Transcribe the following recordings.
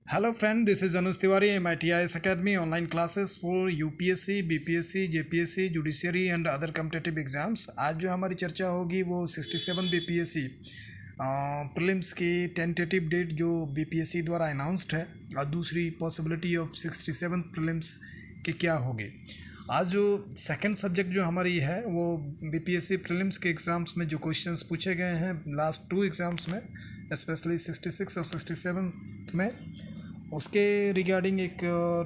Hello friend, this is Anush Tiwari, MITIS Academy online classes for UPSC, BPSC, JPSC, Judiciary and other competitive exams। आज जो हमारी चर्चा होगी वो 67 BPSC prelims की टेंटेटिव डेट जो BPSC द्वारा अनाउंस्ड है और दूसरी पॉसिबिलिटी ऑफ 67 प्रीलिम्स की क्या होगी। आज जो सेकंड सब्जेक्ट जो हमारी है वो BPSC प्रीलिम्स के एग्ज़ाम्स में जो क्वेश्चंस पूछे गए हैं लास्ट 2 एग्ज़ाम्स में, स्पेशली 66 और 67 में, उसके रिगार्डिंग एक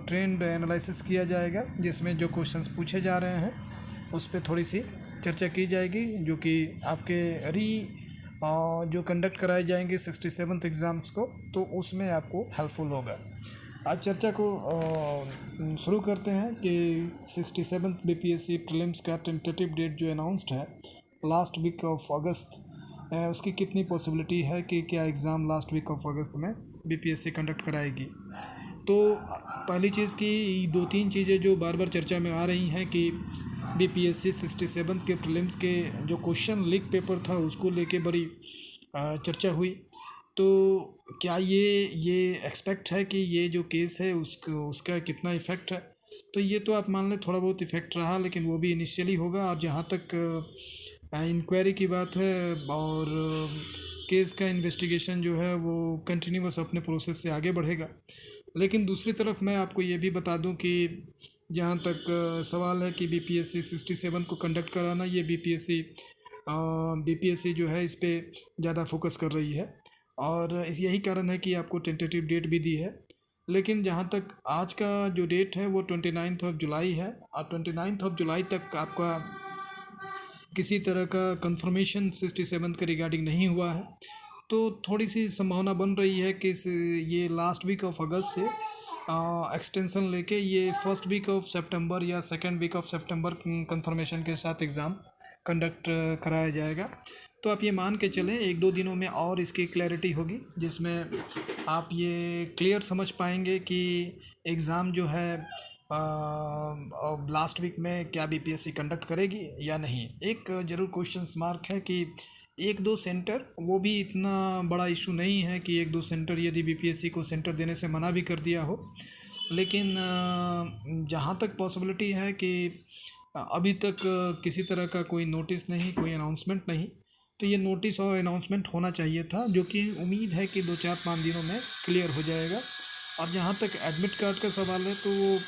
ट्रेंड एनालिसिस किया जाएगा जिसमें जो क्वेश्चंस पूछे जा रहे हैं उस पर थोड़ी सी चर्चा की जाएगी, जो कि आपके जो कंडक्ट कराए जाएंगे 67th एग्ज़ाम्स को, तो उसमें आपको हेल्पफुल होगा। आज चर्चा को शुरू करते हैं कि 67th BPSC प्रीलिम्स का टेंटेटिव डेट जो अनाउंस्ड है लास्ट वीक ऑफ अगस्त, उसकी कितनी पॉसिबिलिटी है कि क्या exam last week of August में BPSC कंडक्ट कराएगी। तो पहली चीज़ की 2-3 चीज़ें जो बार बार चर्चा में आ रही हैं कि BPSC 67 के प्रीलिम्स के जो क्वेश्चन लीक पेपर था उसको लेके बड़ी चर्चा हुई। तो क्या ये एक्सपेक्ट है कि ये जो केस है उसका कितना इफ़ेक्ट है। तो ये तो आप मान लें थोड़ा बहुत इफ़ेक्ट रहा, लेकिन वो भी इनिशियली होगा। और जहाँ तक इंक्वायरी की बात है और केस का इन्वेस्टिगेशन जो है वो कंटिन्यूस अपने प्रोसेस से आगे बढ़ेगा। लेकिन दूसरी तरफ मैं आपको ये भी बता दूं कि जहाँ तक सवाल है कि BPSC 67 को कंडक्ट कराना, ये BPSC जो है इस पर ज़्यादा फोकस कर रही है और यही कारण है कि आपको टेंटेटिव डेट भी दी है। लेकिन जहाँ तक आज का जो डेट है वो 29 जुलाई है और 29 जुलाई तक आपका किसी तरह का कंफर्मेशन 67 के रिगार्डिंग नहीं हुआ है। तो थोड़ी सी संभावना बन रही है कि ये लास्ट वीक ऑफ अगस्त से एक्सटेंशन लेके ये फर्स्ट वीक ऑफ सितंबर या सेकेंड वीक ऑफ सितंबर कंफर्मेशन के साथ एग्ज़ाम कंडक्ट कराया जाएगा। तो आप ये मान के चलें 1-2 दिनों में और इसकी क्लैरिटी होगी, जिसमें आप ये क्लियर समझ पाएंगे कि एग्ज़ाम जो है लास्ट वीक में क्या BPSC कंडक्ट करेगी या नहीं। एक ज़रूर क्वेश्चन मार्क है कि 1-2 सेंटर, वो भी इतना बड़ा इशू नहीं है कि 1-2 सेंटर यदि BPSC को सेंटर देने से मना भी कर दिया हो। लेकिन जहाँ तक पॉसिबिलिटी है कि अभी तक किसी तरह का कोई नोटिस नहीं, कोई अनाउंसमेंट नहीं, तो ये नोटिस और अनाउंसमेंट होना चाहिए था, जो कि उम्मीद है कि 2-4-5 दिनों में क्लियर हो जाएगा। और जहाँ तक एडमिट कार्ड का सवाल है तो वो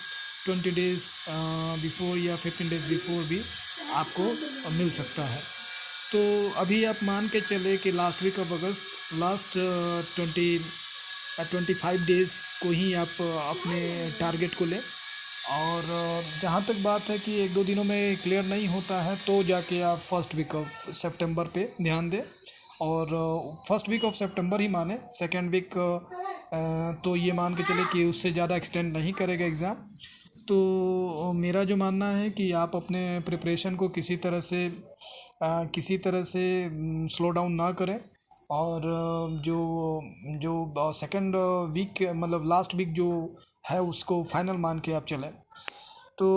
20 डेज़ बिफोर या 15 डेज़ बिफोर भी आपको मिल सकता है। तो अभी आप मान के चले कि last week of August, last 25 days को ही आप अपने टारगेट को लें। और जहाँ तक बात है कि 1-2 दिनों में क्लियर नहीं होता है तो जाके आप फर्स्ट वीक ऑफ सितंबर पे ध्यान दें। और फर्स्ट वीक ऑफ सितंबर ही माने, सेकेंड वीक तो ये मान के चले कि उससे ज़्यादा एक्सटेंड नहीं करेगा एग्ज़ाम। तो मेरा जो मानना है कि आप अपने प्रिपरेशन को किसी तरह से स्लो डाउन ना करें। और जो सेकंड वीक मतलब लास्ट वीक जो है उसको फाइनल मान के आप चलें। तो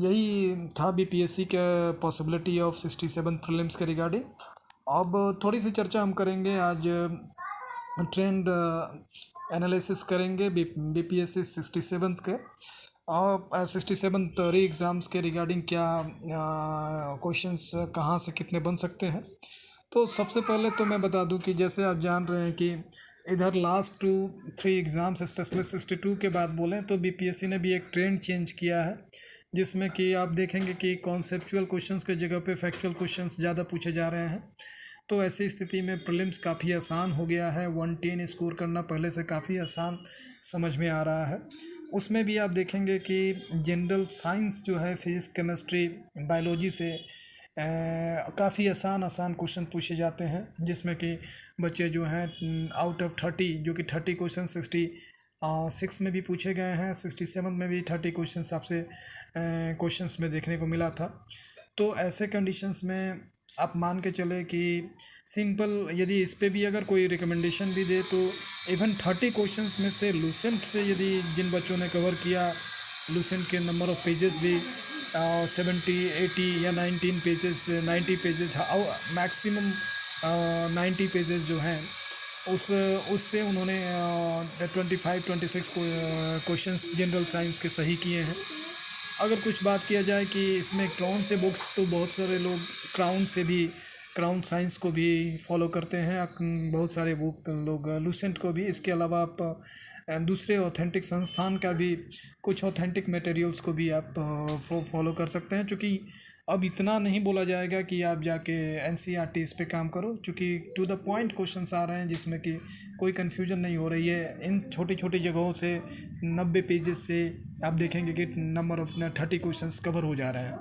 यही था BPSC का पॉसिबिलिटी ऑफ 67 प्रीलिम्स के रिगार्डिंग। अब थोड़ी सी चर्चा हम करेंगे, आज ट्रेंड एनालिसिस करेंगे BPSC 67 के और 67 री एग्ज़ाम्स के रिगार्डिंग क्या क्वेश्चंस कहाँ से कितने बन सकते हैं। तो सबसे पहले तो मैं बता दूं कि जैसे आप जान रहे हैं कि इधर लास्ट 2-3 एग्ज़ाम्स स्पेशली 62 के बाद बोलें तो BPSC ने भी एक ट्रेंड चेंज किया है, जिसमें कि आप देखेंगे कि कॉन्सेप्चुअल क्वेश्चंस के जगह पे फैक्चुअल क्वेश्चंस ज़्यादा पूछे जा रहे हैं। तो ऐसी स्थिति में प्रीलिम्स काफ़ी आसान हो गया है, 110 स्कोर करना पहले से काफ़ी आसान समझ में आ रहा है। उसमें भी आप देखेंगे कि जनरल साइंस जो है, फिजिक्स, केमिस्ट्री, बायोलॉजी से काफ़ी आसान क्वेश्चन पूछे जाते हैं, जिसमें कि बच्चे जो हैं आउट ऑफ 30, जो कि 30 क्वेश्चन 66 में भी पूछे गए हैं, 67 में भी 30 क्वेश्चन आपसे क्वेश्चंस में देखने को मिला था। तो ऐसे कंडीशंस में आप मान के चले कि सिंपल यदि इस पे भी अगर कोई रिकमेंडेशन भी दे तो इवन 30 क्वेश्चंस में से लूसेंट से यदि जिन बच्चों ने कवर किया, लूसेंट के नंबर ऑफ पेजेस भी 70, 80 या 19 पेजेस, 90 पेजेस, मैक्सिमम 90 पेजेस जो हैं उस उससे उन्होंने 25-26 क्वेश्चंस जनरल साइंस के सही किए हैं। अगर कुछ बात किया जाए कि इसमें कौन से बुक्स, तो बहुत सारे लोग क्राउन से भी, क्राउन साइंस को भी फॉलो करते हैं। बहुत सारे बुक लोग लूसेंट को भी, इसके अलावा आप दूसरे ऑथेंटिक संस्थान का भी कुछ ऑथेंटिक मटेरियल्स को भी आप फॉलो कर सकते हैं। क्योंकि अब इतना नहीं बोला जाएगा कि आप जाके एनसीईआरटी इस पे काम करो, क्योंकि टू द पॉइंट क्वेश्चंस आ रहे हैं जिसमें कि कोई कन्फ्यूजन नहीं हो रही है। इन छोटी छोटी जगहों से 90 पेजेस से आप देखेंगे कि नंबर ऑफ 30 क्वेश्चंस कवर हो जा रहे हैं।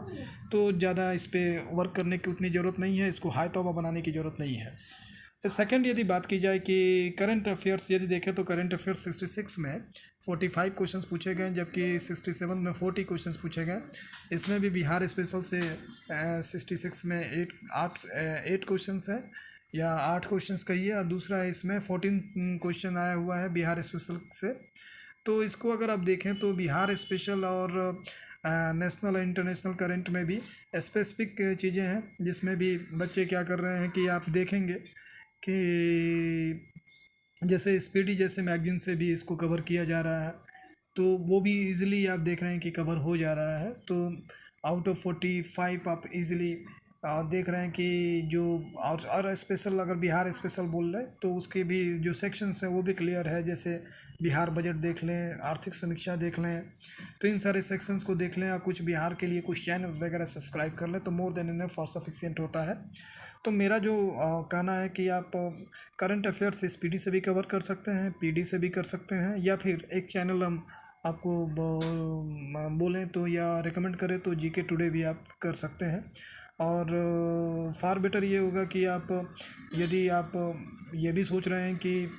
तो ज़्यादा इस पे वर्क करने की उतनी ज़रूरत नहीं है, इसको हाई तौबा बनाने की ज़रूरत नहीं है। सेकंड, यदि बात की जाए कि करंट अफेयर्स यदि देखें तो करंट अफेयर्स 66 में 45 क्वेश्चंस पूछे गए, जबकि 67 में 40 क्वेश्चंस पूछे गए। इसमें भी बिहार स्पेशल से 66 में 8 क्वेश्चंस हैं, या 8 क्वेश्चंस कहिए, और दूसरा इसमें 14 क्वेश्चन आया हुआ है बिहार स्पेशल से। तो इसको अगर आप देखें तो बिहार स्पेशल और नेशनल और इंटरनेशनल करंट में भी स्पेसिफिक चीज़ें हैं, जिसमें भी बच्चे क्या कर रहे हैं कि आप देखेंगे कि जैसे स्पीडी जैसे मैगजीन से भी इसको कवर किया जा रहा है, तो वो भी इजीली आप देख रहे हैं कि कवर हो जा रहा है। तो आउट ऑफ 45 आप इजीली देख रहे हैं कि जो और स्पेशल, अगर बिहार स्पेशल बोल रहे हैं तो उसके भी जो सेक्शंस हैं वो भी क्लियर है। जैसे बिहार बजट देख लें, आर्थिक समीक्षा देख लें, तो इन सारे सेक्शंस को देख लें, और कुछ बिहार के लिए कुछ चैनल्स वगैरह सब्सक्राइब कर लें, तो more than enough for sufficient होता है। तो मेरा जो कहना है कि आप करंट अफेयर्स इस पीडी से भी कवर कर सकते हैं, पीडी से भी कर सकते हैं, या फिर एक चैनल हम आपको बोलें तो या रिकमेंड करें तो जीके टुडे भी आप कर सकते हैं। और फार बेटर ये होगा कि आप, यदि आप ये भी सोच रहे हैं कि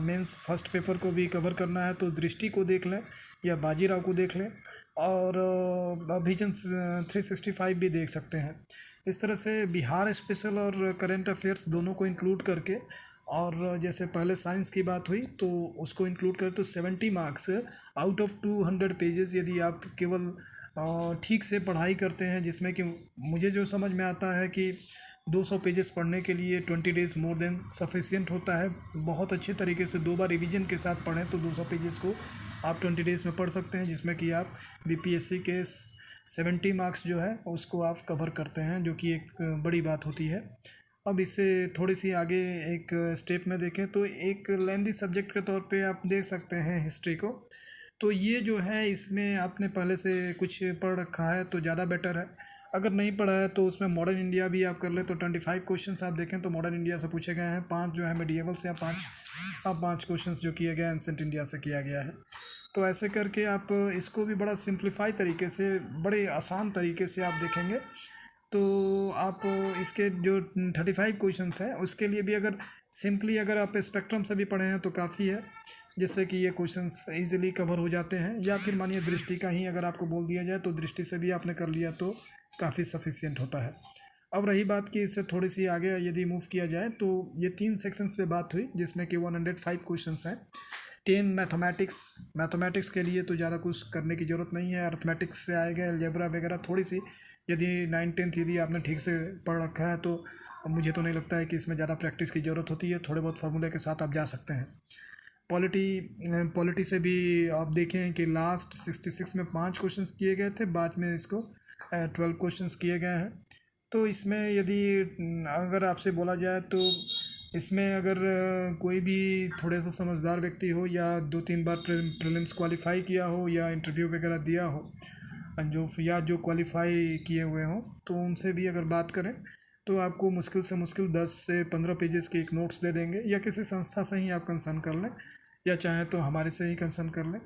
मेंस फर्स्ट पेपर को भी कवर करना है, तो दृष्टि को देख लें या बाजीराव को देख लें, और विजन 365 भी देख सकते हैं। इस तरह से बिहार स्पेशल और करंट अफेयर्स दोनों को इंक्लूड करके, और जैसे पहले साइंस की बात हुई तो उसको इंक्लूड करें तो 70 मार्क्स आउट ऑफ 200 पेजेस, यदि आप केवल ठीक से पढ़ाई करते हैं, जिसमें कि मुझे जो समझ में आता है कि 200 पेजेस पढ़ने के लिए 20 डेज मोर देन सफिशिएंट होता है। बहुत अच्छे तरीके से 2 बार रिवीजन के साथ पढ़ें तो 200 पेजेस को आप 20 डेज में पढ़ सकते हैं, जिसमें कि आप बीपीएससी के 70 मार्क्स जो है उसको आप कवर करते हैं, जो कि एक बड़ी बात होती है। अब इससे थोड़ी सी आगे एक स्टेप में देखें तो एक लेंदी सब्जेक्ट के तौर पे आप देख सकते हैं हिस्ट्री को। तो ये जो है, इसमें आपने पहले से कुछ पढ़ रखा है तो ज़्यादा बेटर है। अगर नहीं पढ़ा है तो उसमें मॉडर्न इंडिया भी आप कर ले, तो 25 क्वेश्चंस आप देखें तो मॉडर्न इंडिया से पूछे गए हैं, 5 जो है मेडिएवल से, या 5 क्वेश्चंस जो किए गए एंसेंट इंडिया से किया गया है। तो ऐसे करके आप इसको भी बड़ा सिंप्लीफाई तरीके से, बड़े आसान तरीके से आप देखेंगे, तो आप इसके जो 35 क्वेश्चंस हैं उसके लिए भी अगर सिंपली अगर आप स्पेक्ट्रम से भी पढ़े हैं तो काफ़ी है, जिससे कि ये क्वेश्चंस इजीली कवर हो जाते हैं। या फिर मानिए दृष्टि का ही अगर आपको बोल दिया जाए तो दृष्टि से भी आपने कर लिया तो काफ़ी सफिशिएंट होता है। अब रही बात कि इससे थोड़ी सी आगे यदि मूव किया जाए, तो ये 3 सेक्शंस पे बात हुई, जिसमें कि 105 क्वेश्चंस हैं। 10 मैथमेटिक्स, मैथमेटिक्स के लिए तो ज़्यादा कुछ करने की ज़रूरत नहीं है, अर्थमेटिक्स से आएगा, अलजेब्रा वगैरह थोड़ी सी, यदि 9-10 यदि आपने ठीक से पढ़ रखा है तो मुझे तो नहीं लगता है कि इसमें ज़्यादा प्रैक्टिस की ज़रूरत होती है, थोड़े बहुत फार्मूले के साथ आप जा सकते हैं। पॉलिटी, पॉलिटी से भी आप देखें कि लास्ट 66 में 5 क्वेश्चंस किए गए थे, बाद में इसको 12 क्वेश्चंस किए गए हैं। तो इसमें यदि अगर आपसे बोला जाए तो इसमें अगर कोई भी थोड़े सा समझदार व्यक्ति हो, या 2-3 बार प्रीलिम्स क्वालिफाई किया हो, या इंटरव्यू वगैरह दिया हो, जो या जो क्वालिफाई किए हुए हों, तो उनसे भी अगर बात करें तो आपको मुश्किल से मुश्किल 10 से 15 पेजेस के एक नोट्स दे देंगे, या किसी संस्था से ही आप कंसर्न कर लें, या चाहे तो हमारे से ही कंसर्न कर लें,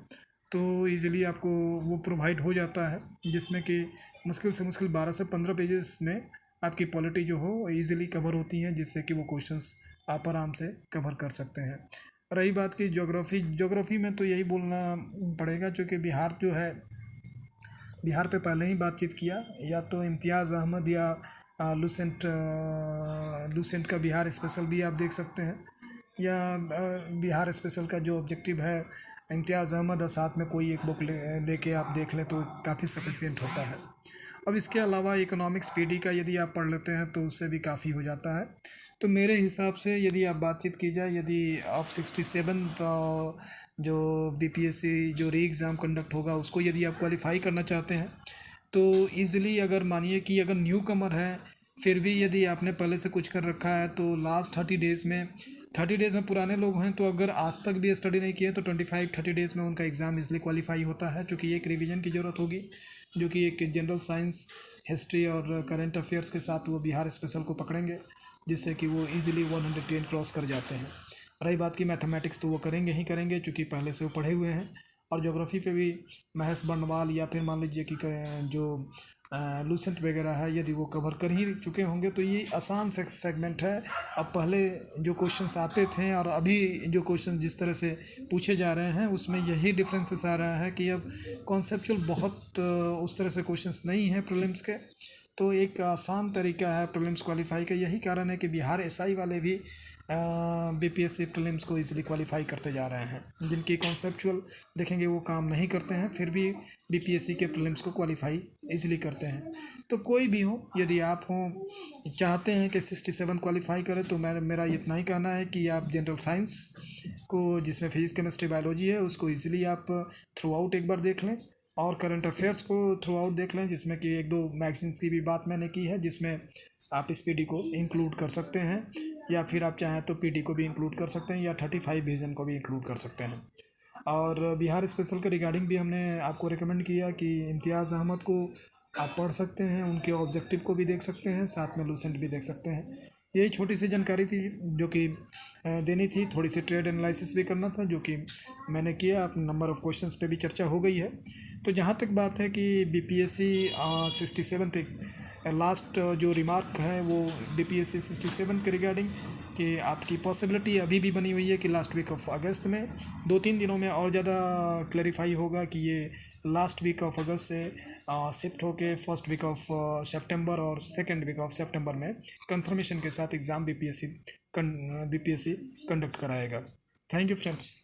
तो इजीली आपको वो प्रोवाइड हो जाता है, जिसमें कि मुश्किल से मुश्किल 12 से 15 पेजेस में आपकी पॉलिटी जो हो इजीली कवर होती हैं, जिससे कि वो क्वेश्चंस आप आराम से कवर कर सकते हैं। रही बात की ज्योग्राफी में तो यही बोलना पड़ेगा, क्योंकि बिहार जो है, बिहार पे पहले ही बातचीत किया, या तो इम्तियाज़ अहमद या लूसेंट का बिहार स्पेशल भी आप देख सकते हैं, या बिहार स्पेशल का जो ऑब्जेक्टिव है इम्तियाज़ अहमद, और साथ में कोई एक बुक लेके आप देख लें तो काफ़ी सफिशिएंट होता है। अब इसके अलावा इकोनॉमिक्स पीडी का यदि आप पढ़ लेते हैं तो उससे भी काफ़ी हो जाता है। तो मेरे हिसाब से यदि आप बातचीत की जाए, यदि आप 67 जो बीपीएससी जो री एग्ज़ाम कंडक्ट होगा उसको यदि आप क्वालिफाई करना चाहते हैं तो इजीली, अगर मानिए कि अगर न्यू कमर है फिर भी यदि आपने पहले से कुछ कर रखा है तो लास्ट 30 डेज़ में पुराने लोग हैं तो अगर आज तक भी स्टडी नहीं किए तो 25-30 डेज़ में उनका एग्ज़ाम इजली क्वालिफाई होता है, क्योंकि एक रिवीजन की ज़रूरत होगी जो कि एक जनरल साइंस, हिस्ट्री और करंट अफेयर्स के साथ वो बिहार स्पेशल को पकड़ेंगे जिससे कि वो इजीली 110 क्रॉस कर जाते हैं। रही बात की मैथमेटिक्स, तो वो करेंगे ही करेंगे क्योंकि पहले से वो पढ़े हुए हैं। और ज्योग्राफी पे भी महेश बंडवाल या फिर मान लीजिए कि जो लूसेंट वगैरह है यदि वो कवर कर ही चुके होंगे तो ये आसान सेगमेंट है। अब पहले जो क्वेश्चंस आते थे और अभी जो क्वेश्चन जिस तरह से पूछे जा रहे हैं उसमें यही डिफरेंसेस आ रहा है कि अब कॉन्सेप्चुअल बहुत उस तरह से क्वेश्चंस नहीं हैं प्रीलिम्स के। तो एक आसान तरीका है प्रीलिम्स क्वालिफाई का, यही कारण है कि बिहार एसआई वाले भी बीपीएससी प्रीलिम्स को इजीली क्वालिफाई करते जा रहे हैं। जिनकी कॉन्सेप्चुअल देखेंगे वो काम नहीं करते हैं फिर भी बीपीएससी के प्रीलिम्स को क्वालिफाई इजीली करते हैं। तो कोई भी हो, यदि आप हों चाहते हैं कि 67 क्वालिफाई करें तो मेरा इतना ही कहना है कि आप जनरल साइंस को जिसमें फिजिक्स केमिस्ट्री बायोलॉजी है उसको इजीली आप थ्रू आउट एक बार देख लें और करंट अफेयर्स को थ्रू आउट देख लें, जिसमें कि 1-2 मैगजीन्स की भी बात मैंने की है जिसमें आप इस पीडी को इंक्लूड कर सकते हैं या फिर आप चाहें तो पीडी को भी इंक्लूड कर सकते हैं या 35 विजन को भी इंक्लूड कर सकते हैं। और बिहार स्पेशल के रिगार्डिंग भी हमने आपको रिकमेंड किया कि इम्तियाज़ अहमद को आप पढ़ सकते हैं, उनके ऑब्जेक्टिव को भी देख सकते हैं, साथ में लूसेंट भी देख सकते हैं। यही छोटी सी जानकारी थी जो कि देनी थी। थोड़ी सी ट्रेड एनालिसिस भी करना था जो कि मैंने किया। अब नंबर ऑफ़ क्वेश्चंस पे भी चर्चा हो गई है। तो जहाँ तक बात है कि बीपीएससी 67 तक लास्ट जो रिमार्क है वो बीपीएससी 67 के रिगार्डिंग कि आपकी पॉसिबिलिटी अभी भी बनी हुई है कि लास्ट वीक ऑफ अगस्त में 2-3 दिनों में और ज़्यादा क्लैरिफाई होगा कि ये लास्ट वीक ऑफ अगस्त से शिफ्ट होके फर्स्ट वीक ऑफ सितंबर और सेकेंड वीक ऑफ सितंबर में कंफर्मेशन के साथ एग्ज़ाम बीपीएससी कंडक्ट कराएगा। Thank you friends.